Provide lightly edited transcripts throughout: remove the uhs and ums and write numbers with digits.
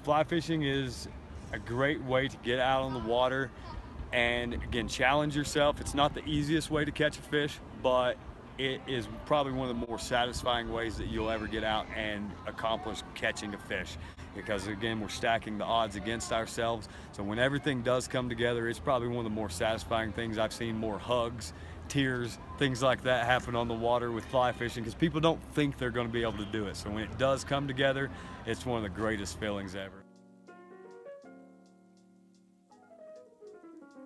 fly fishing is a great way to get out on the water and, again, challenge yourself. It's not the easiest way to catch a fish, but it is probably one of the more satisfying ways that you'll ever get out and accomplish catching a fish, because, again, we're stacking the odds against ourselves. So when everything does come together, it's probably one of the more satisfying things. I've seen more hugs, tears, things like that happen on the water with fly fishing, because people don't think they're going to be able to do it. So when it does come together, it's one of the greatest feelings ever.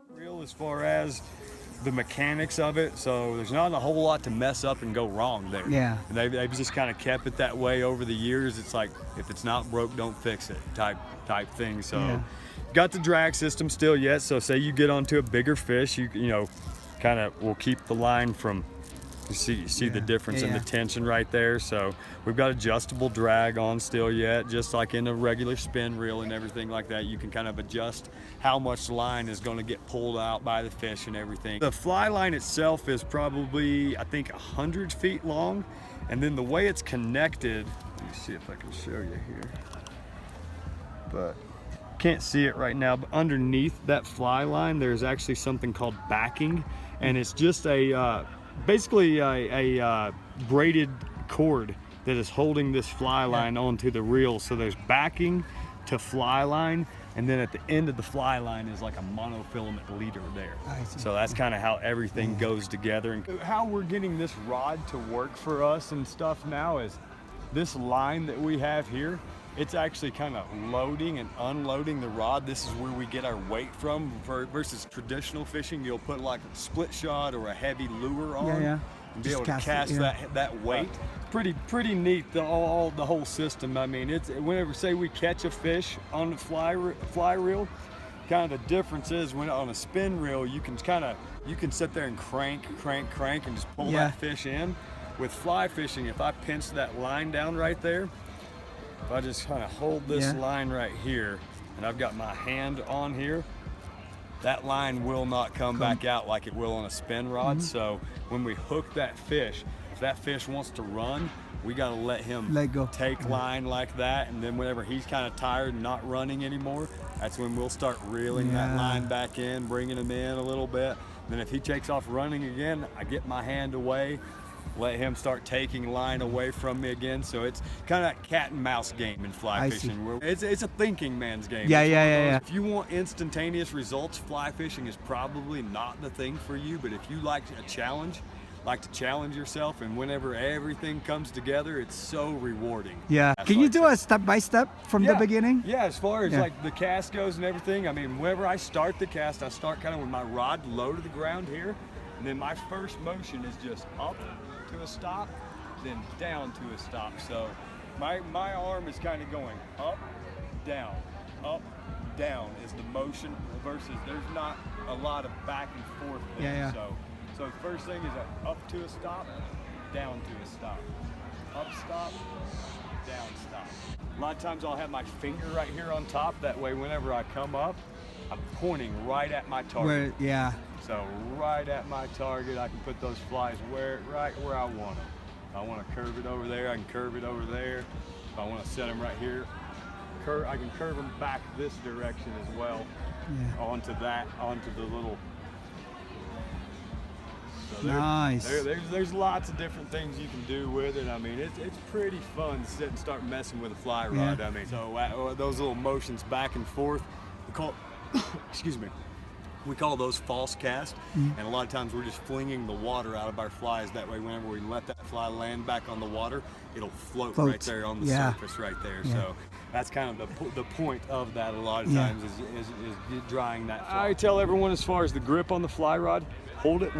Real as far as the mechanics of it, so there's not a whole lot to mess up and go wrong there. Yeah. And they've just kind of kept it that way over the years. It's like, if it's not broke, don't fix it type thing. So Yeah. got the drag system still yet. So say you get onto a bigger fish, you know, kind of will keep the line from, you see the difference in the tension right there. So we've got adjustable drag on still yet, just like in a regular spin reel and everything like that. You can kind of adjust how much line is going to get pulled out by the fish and everything. The fly line itself is probably, I think, 100 feet long. And then the way it's connected, let me see if I can show you here. But can't see it right now, but underneath that fly line, there's actually something called backing. And it's just a, basically a braided cord that is holding this fly line onto the reel. So there's backing to fly line, and then at the end of the fly line is like a monofilament leader there. So that's kind of how everything goes together. And how we're getting this rod to work for us and stuff now is this line that we have here. It's actually kind of loading and unloading the rod. This is where we get our weight from, versus traditional fishing. You'll put like a split shot or a heavy lure on and be able to cast that weight. Pretty neat, the whole system. I mean, it's whenever, say, we catch a fish on the fly reel, kind of the difference is when on a spin reel, you can sit there and crank and just pull that fish in. With fly fishing, if I pinch that line down right there, if I just kind of hold this line right here, and I've got my hand on here, that line will not come back out like it will on a spin rod. So when we hook that fish, if that fish wants to run, we got to let him take line like that. And then whenever he's kind of tired and not running anymore, that's when we'll start reeling that line back in, bringing him in a little bit. And then if he takes off running again, I get my hand away, let him start taking line away from me again. So it's kind of that cat and mouse game in fly fishing. It's a thinking man's game. Yeah. If you want instantaneous results, fly fishing is probably not the thing for you. But if you like a challenge, like to challenge yourself, and whenever everything comes together, it's so rewarding. Yeah. Can you do a step-by-step from the beginning? Yeah, as far as like the cast goes and everything, I mean, whenever I start the cast, I start kind of with my rod low to the ground here. And then my first motion is just up to a stop, then down to a stop. So my arm is kind of going up, down is the motion, versus there's not a lot of back and forth there. So the first thing is up to a stop, down to a stop, up stop, down stop. A lot of times I'll have my finger right here on top. That way whenever I come up, I'm pointing right at my target. So right at my target, I can put those flies right where I want them. If I want to curve it over there, I can curve it over there. If I want to set them right here, I can curve them back this direction as well, onto the little. So there's lots of different things you can do with it. I mean, it's pretty fun to sit and start messing with a fly rod. I mean, so those little motions back and forth, we call excuse me. We call those false cast, and a lot of times we're just flinging the water out of our flies. That way, whenever we let that fly land back on the water, it'll float right there on the surface right there. So that's kind of the point of that a lot of times is drying that fly. I tell everyone, as far as the grip on the fly rod, hold it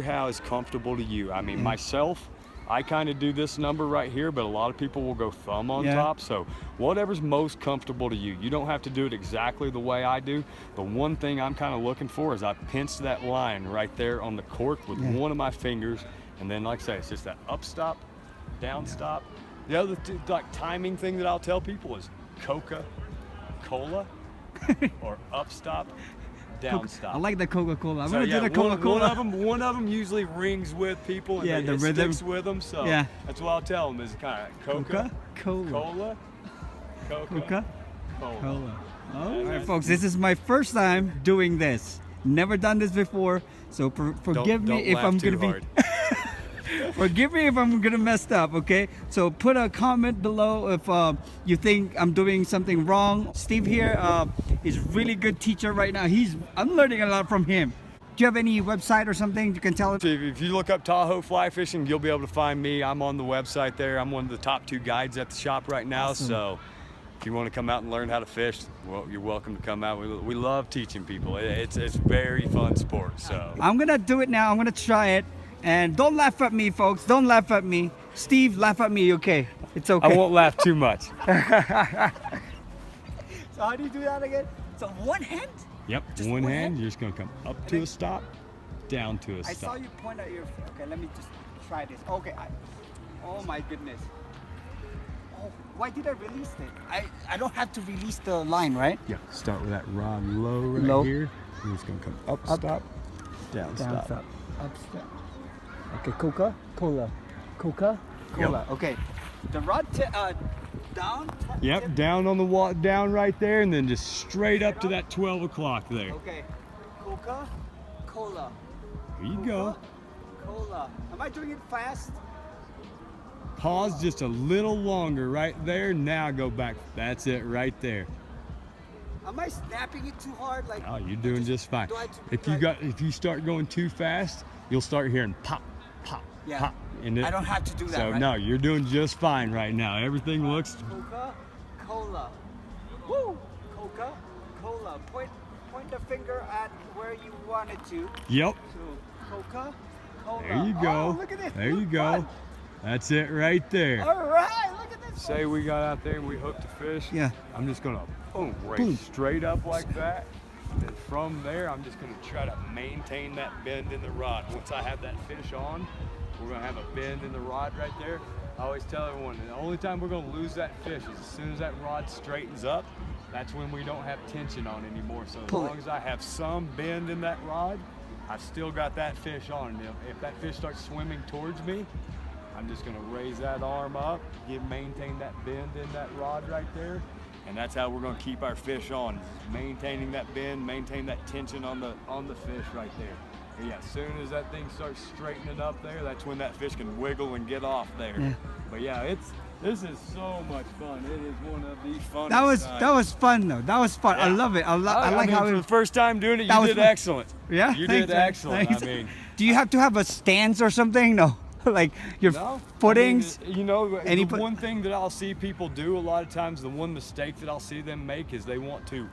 how is comfortable to you. I mean, myself, I kind of do this number right here, but a lot of people will go thumb on top. So whatever's most comfortable to you. You don't have to do it exactly the way I do. The one thing I'm kind of looking for is I pinch that line right there on the cork with one of my fingers. And then, like I say, it's just that up stop, down stop. The other timing thing that I'll tell people is Coca-Cola or up stop, down stop. I like the Coca-Cola. I'm gonna do the Coca-Cola. One of them usually rings with people, and the it rhythm sticks with them. So that's what I'll tell them is kind of Coca-Cola, Cola. All right, folks. This is my first time doing this. Never done this before, so forgive me if I'm gonna be. Forgive me if I'm gonna mess up. Okay. So put a comment below if you think I'm doing something wrong. Steve here is really good teacher right now. I'm learning a lot from him. Do you have any website or something you can tell us? If you look up Tahoe fly fishing, you'll be able to find me. I'm on the website there. I'm one of the top 2 guides at the shop right now. Awesome. So if you want to come out and learn how to fish, well, you're welcome to come out. We love teaching people. It's very fun sport. So I'm gonna do it now. I'm gonna try it, and don't laugh at me, folks. Don't laugh at me. Steve, laugh at me. Okay, it's okay. I won't laugh too much. So how do you do that again? So one hand? Yep, Just one one hand. hand? You're just gonna come up to a stop, down to a I saw stop. you point at your. Okay, let me just try this. Okay, oh my goodness. Oh, why did I release it? I don't have to release the line, right? Yeah, start with that rod low right Low. here. You're just gonna come up, stop, down, stop. Up, stop. Okay, Coca-Cola. Coca-Cola. Yep. Okay. The rod down? Yep, tip? down on the down right there, and then just straight up to that 12 o'clock there. Okay. Coca-Cola. There you go. Cola. Am I doing it fast? Pause just a little longer right there. Now go back. That's it right there. Am I snapping it too hard? Like, Oh, you're doing just fine. do I do- If you start going too fast, you'll start hearing pop, pop, Yeah. pop. And I don't have to do that, So right? no, you're doing just fine right now. Everything looks. Coca-Cola. Woo! Coca-Cola. Point the finger at where you want it to. Yep. So, Coca-Cola. There you go. Oh, look at this. There you Look, go. fun. That's it right there. All right, look at this. Say we got out there and we hooked a fish. Yeah. I'm just gonna boom, right Boom. straight up like that. And then from there, I'm just gonna try to maintain that bend in the rod. Once I have that fish on, we're gonna have a bend in the rod right there. I always tell everyone, the only time we're gonna lose that fish is as soon as that rod straightens up. That's when we don't have tension on anymore. So as Pull it. long as I have some bend in that rod, I've still got that fish on. And if that fish starts swimming towards me, I'm just gonna raise that arm up, maintain that bend in that rod right there, and that's how we're gonna keep our fish on. Maintaining that bend, maintain that tension on the fish right there. And yeah, as soon as that thing starts straightening up there, that's when that fish can wiggle and get off there. Yeah. But yeah, this is so much fun. It is one of the funnest That was fun though. That was fun. I Yeah. love it. I like mean, how for the it. first time doing it, That you was did fun. excellent. Yeah. You thanks, did man. excellent. Thanks. I mean. Do you have to have a stance or something? No. Like your No, footings. I mean, you know, Any the put- one thing that I'll see people do a lot of times, the one mistake that I'll see them make is they want to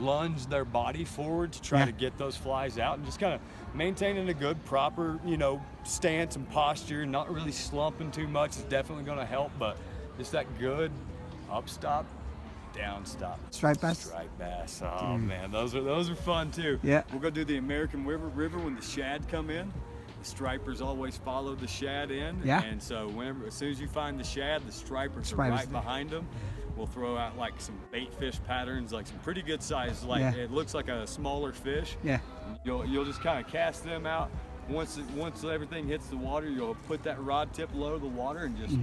lunge their body forward to try Yeah. to get those flies out, and just kind of maintaining a good, proper, stance and posture, not really slumping too much is definitely going to help, but just that good up stop, down stop. Striped bass? Striped bass. Oh man, those are fun too. Yeah. We'll go do the American River when the shad come in. The stripers always follow the shad in. Yeah. And so as soon as you find the shad, the stripers are Stripers right there. behind them. We'll throw out like some bait fish patterns, like some pretty good size, like Yeah. it looks like a smaller fish. Yeah. You'll just kind of cast them out. Once everything hits the water, you'll put that rod tip low to the water and just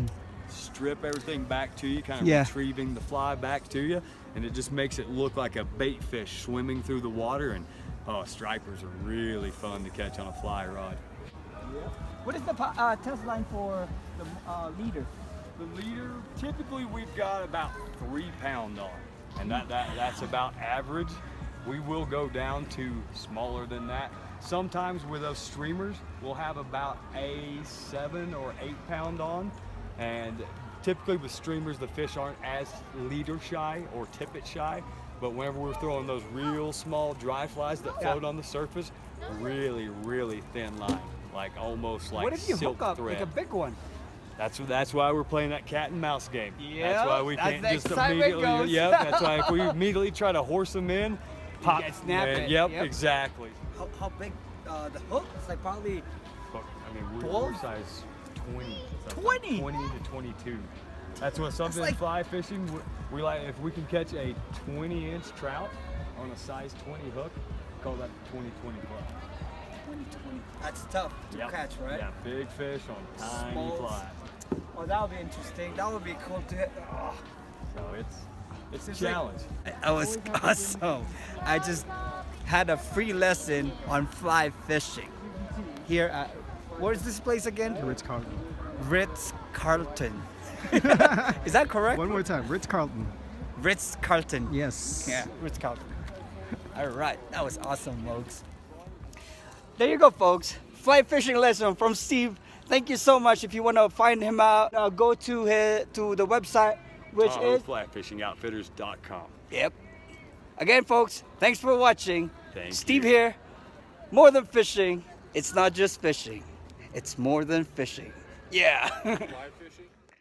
strip everything back to you, kind of Yeah. retrieving the fly back to you, and it just makes it look like a bait fish swimming through the water. And stripers are really fun to catch on a fly rod. What is the test line for the leader? The leader, typically we've got about 3 pound on, and that's about average. We will go down to smaller than that. Sometimes with those streamers, we'll have about a 7 or 8 pound on, and typically with streamers, the fish aren't as leader shy or tippet shy, but whenever we're throwing those real small dry flies that float on the surface, really, really thin line, like almost like What if you silk hook up thread. like a big one? That's why we're playing that cat and mouse game. Yeah, that's why we that's can't the just excitement immediately. goes. Yep, that's why if we immediately try to horse them in, pop. can snap man, it. Yep, Yep. exactly. How big the hook? It's like probably But, I mean, we're 12? size 20. So 20? 20 to 22. That's what something like- in fly fishing. We like if we can catch a 20-inch trout on a size 20 hook, call that 20-20 fly. 20. That's tough to Yep. catch, right? Yeah, big fish on tiny Smalls. flies. Oh, that would be interesting. That would be cool to hit. Oh, So it's It's a challenge. That was awesome. I just had a free lesson on fly fishing here at, where's this place again? Ritz Carlton. Ritz Carlton. Is that correct? One more time, Ritz Carlton. Ritz Carlton. Yes. Yeah, Ritz Carlton. All right, that was awesome, folks. There you go, folks. Fly fishing lesson from Steve. Thank you so much. If you want to find him out, go to the website, which is flatfishingoutfitters.com. Yep. Again, folks, thanks for watching. Thank Steve you. here. More than fishing. It's not just fishing. It's more than fishing. Yeah. Fly fishing?